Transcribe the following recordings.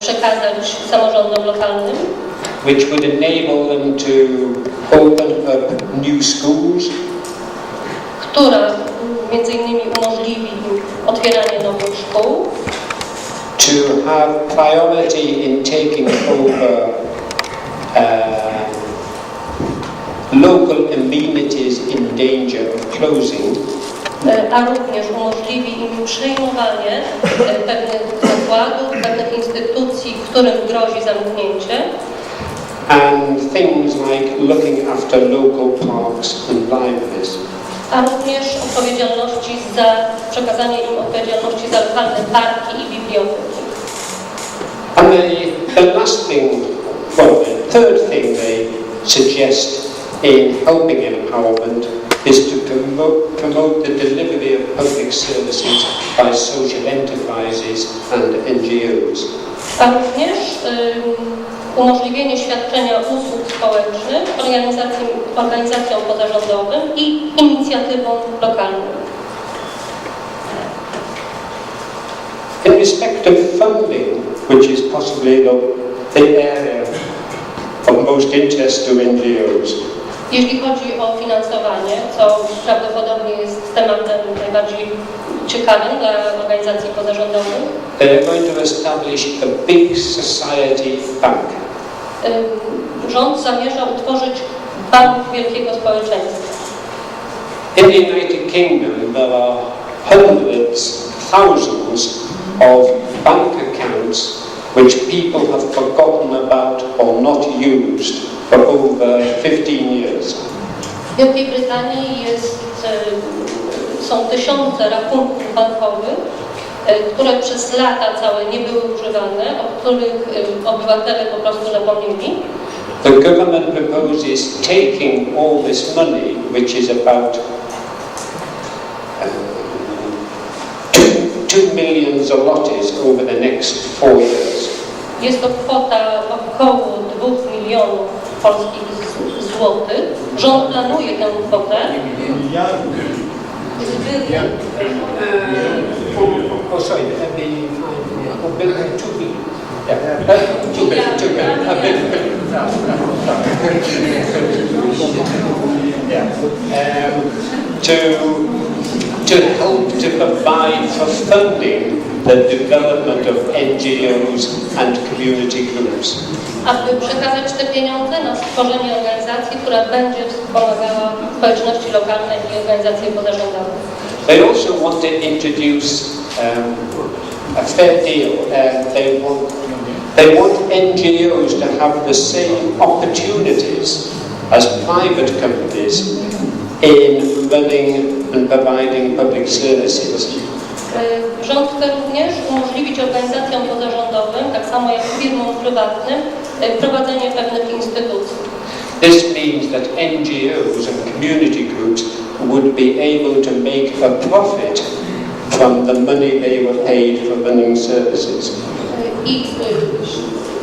przekazać samorządom lokalnym, which would enable them to open up new schools, która między innymi umożliwi im otwieranie nowych szkół, to have priority in taking over local amenities in danger of closing, a również umożliwi im przejmowanie pewnych zakładów, pewnych instytucji, którym grozi zamknięcie, and things like looking after local parks and libraries. a również przekazanie im odpowiedzialności za lokalne parki i biblioteki. And the last thing, well, the third thing they suggest in helping empowerment is to promote the delivery of public services by social enterprises and NGOs. A również umożliwienie świadczenia usług społecznych organizacjom pozarządowym i inicjatywom lokalnym. In respect of funding, which is possibly the area of most interest to NGOs, jeśli chodzi o finansowanie, co prawdopodobnie jest tematem najbardziej ciekawym dla organizacji pozarządowych, they're going to establish a big society bank. Rząd zamierza utworzyć bank wielkiego społeczeństwa. In the United Kingdom, there are hundreds, thousands of bank accounts which people have forgotten about or not used for over 15 years. W Wielkiej Brytanii są tysiące rachunków bankowych, które przez lata całe nie były używane, o których obywatele po prostu zapomnieli. The government proposes taking all this money, which is about 2 million zlotys over the next 4 years. Jest to kwota około 2 milionów polskich złotych. Rząd planuje tę kwotę. To help to provide for funding the development of NGOs and community groups. Aby przekazać te pieniądze na stworzenie organizacji, która będzie wspomagała społeczności lokalne i organizacje pozarządowe. They also want to introduce a fair deal. They want NGOs to have the same opportunities as private companies in running and providing public services. Rząd chce również umożliwić organizacjom pozarządowym, tak samo jak firmom prywatnym, prowadzenie pewnych instytucji. This means that NGOs and community groups would be able to make a profit from the money they were paid for running services. I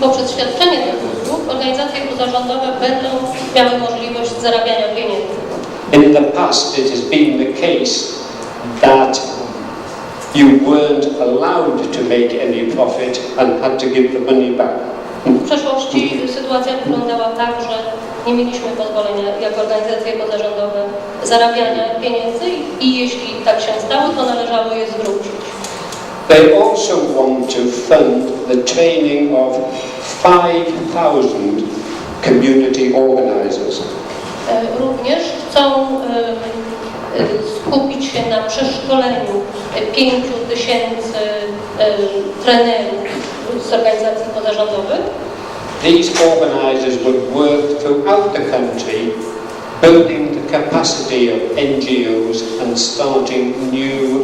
poprzez świadczenie tych usług organizacje pozarządowe będą miały możliwość zarabiania pieniędzy. In the past it has been the case that you weren't allowed to make any profit and had to give the money back. W przeszłości sytuacja wyglądała tak, że nie mieliśmy pozwolenia jako organizacje pozarządowe zarabiania pieniędzy i jeśli tak się stało, to należało je zwrócić. They also want to fund the training of 5,000 community organizers. Również chcą skupić się na przeszkoleniu 5,000 trenerów z organizacji pozarządowych. These organizers would work throughout the country, building the capacity of NGOs and starting new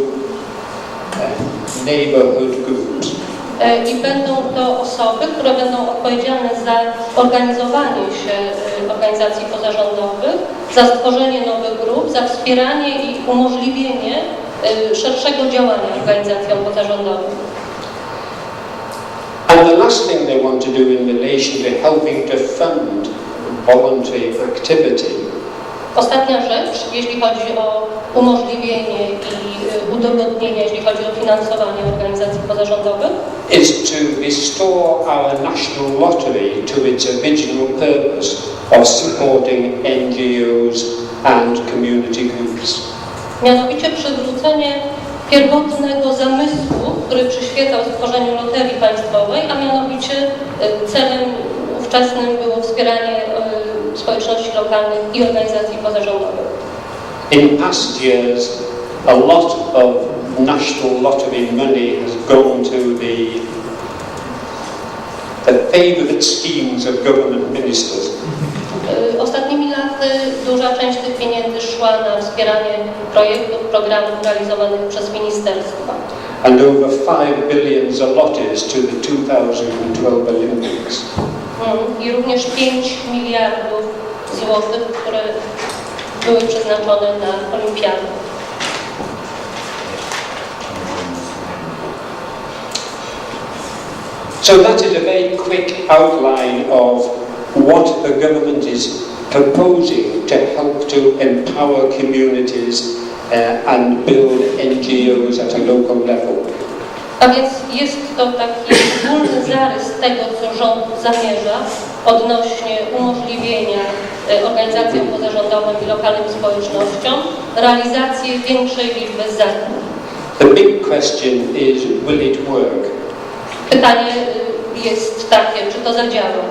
neighborhood groups. I będą to osoby, które będą odpowiedzialne za organizowanie się organizacji pozarządowych, za stworzenie nowych grup, za wspieranie i umożliwienie szerszego działania organizacjom pozarządowym. And the last thing they want to do in relation to helping to fund voluntary activity Ostatnia rzecz, jeśli chodzi o umożliwienie i udogodnienie, jeśli chodzi o finansowanie organizacji pozarządowych, is to restore our national lottery to its original purpose of supporting NGOs and community groups. mianowicie przywrócenie pierwotnego zamysłu, który przyświecał stworzeniu loterii państwowej, a mianowicie celem ówczesnym było wspieranie społeczności lokalnych i organizacji pozarządowych. In past years, a lot of national lottery money has gone to the favourite schemes of government ministers. Ostatnimi laty duża część tych pieniędzy szła na wspieranie projektów, programów realizowanych przez ministerstwa. And over 5 billion zlotys to the 2012 Olympics. I również 5 miliardów złotych, które były przeznaczone na olimpiadę. So that is a very quick outline of what the government is proposing to help to empower communities and build NGOs at a local level. A więc jest to taki ogólny zarys tego, co rząd zamierza odnośnie umożliwienia organizacjom pozarządowym i lokalnym społecznościom realizację większej liczby zadań. The big question is, will it work? Pytanie jest takie, czy to zadziała?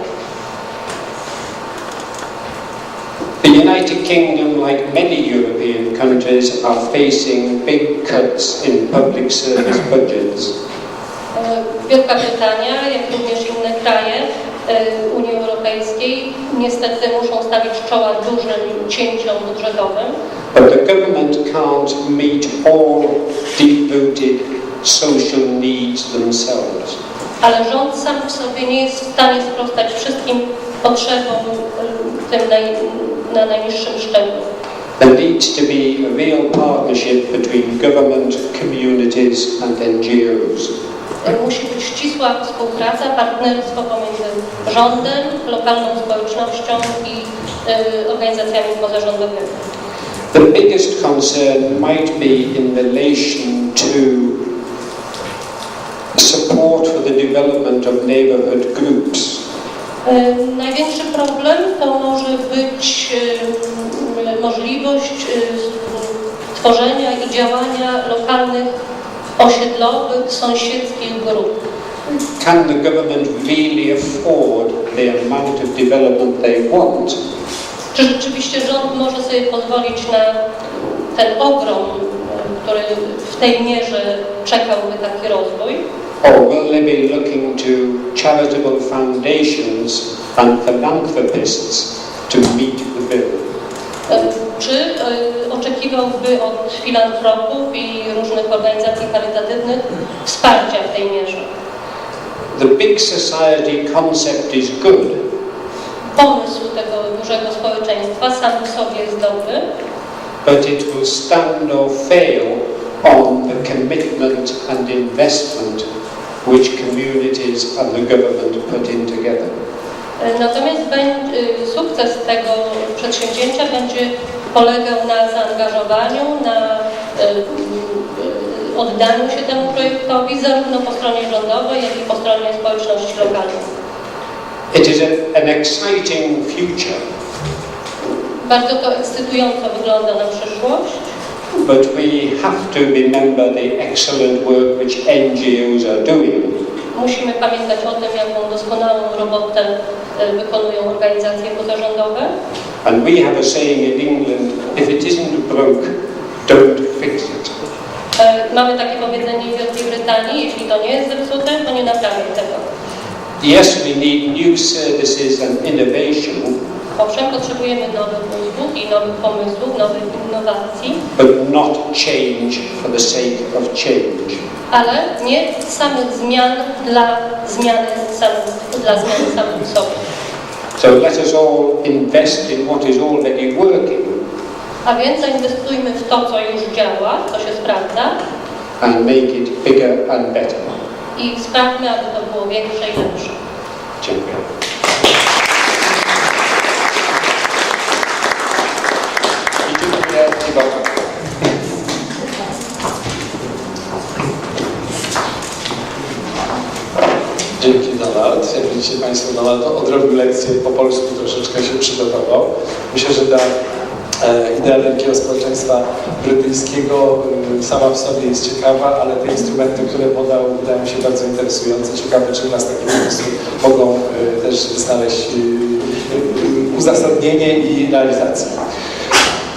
The United Kingdom, like many European countries, are facing big cuts in public service budgets. Wielka Brytania, jak również inne kraje Unii Europejskiej, niestety muszą stawić czoła dużym cięciom budżetowym. But the government can't meet all deep-rooted social needs themselves. Ale rząd sam w sobie nie jest w stanie sprostać wszystkim potrzebom tym na najniższym szczeblu. There needs to be a real partnership between government, communities and NGOs. Musi być ścisła współpraca, partnerstwo pomiędzy rządem, lokalną społecznością i organizacjami pozarządowymi. The biggest concern might be in relation to support for the development of neighbourhood groups. Największy problem to może być możliwość tworzenia i działania lokalnych, osiedlowych, sąsiedzkich grup. Can the government really afford the amount of development they want? Czy rzeczywiście rząd może sobie pozwolić na ten ogrom, który w tej mierze czekałby taki rozwój? Or will they be looking to charitable foundations and philanthropists to meet the bill? Czy oczekiwałby od filantropów i różnych organizacji charytatywnych wsparcia w tej mierze? The big society concept is good. Pomysł tego dużego społeczeństwa sam w sobie jest dobry, but it will stand or fail on the commitment and investment which communities and the government put in together. Natomiast sukces tego przedsięwzięcia będzie polegał na zaangażowaniu, na oddaniu się temu projektowi zarówno po stronie rządowej, jak i po stronie społeczności lokalnej. It is an exciting future. Bardzo to ekscytująco wygląda na przyszłość. But we have to remember the excellent work which NGOs are doing. Musimy pamiętać o tym, jaką doskonałą robotę wykonują organizacje pozarządowe. And we have a saying in England, if it isn't broke, don't fix it. Mamy takie powiedzenie w Wielkiej Brytanii, jeśli to nie jest zepsute, to nie naprawię tego. Yes, we need new services and innovation. Owszem, potrzebujemy nowych usług i nowych pomysłów, nowych innowacji, but not change for the sake of change. Ale nie samych zmian dla zmiany samych sobie. So let us all invest in what is already working. A więc zainwestujmy w to, co już działa, co się sprawdza. And make it bigger and better. I sprawmy, aby to było większe i lepsze. Dziękuję. jak widzicie Państwo, Donaldo odrobił lekcję po polsku, troszeczkę się przygotował. Myślę, że ta idea wielkiego społeczeństwa brytyjskiego sama w sobie jest ciekawa, ale te instrumenty, które podał, wydają się bardzo interesujące. Ciekawe, czy u nas takie pomysły mogą też znaleźć uzasadnienie i realizację.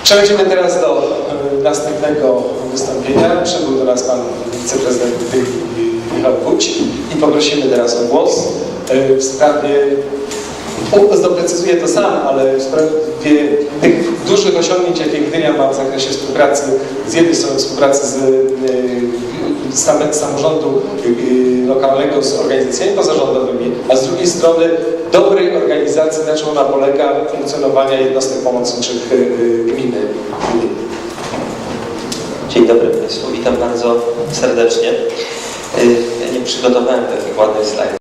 Przechodzimy teraz do następnego wystąpienia. Przybył do nas pan wiceprezydent Michał Wójć i poprosimy teraz o głos w sprawie, doprecyzuję to sam, ale w sprawie tych dużych osiągnięć, jakie Gdynia ma w zakresie współpracy, z jednej strony współpracy z samorządu lokalnego z organizacjami pozarządowymi, a z drugiej strony dobrej organizacji, na czym ona polega, funkcjonowania jednostek pomocniczych gminy. Dzień dobry Państwu, witam bardzo serdecznie. Ja nie przygotowałem takich ładnych slajdów.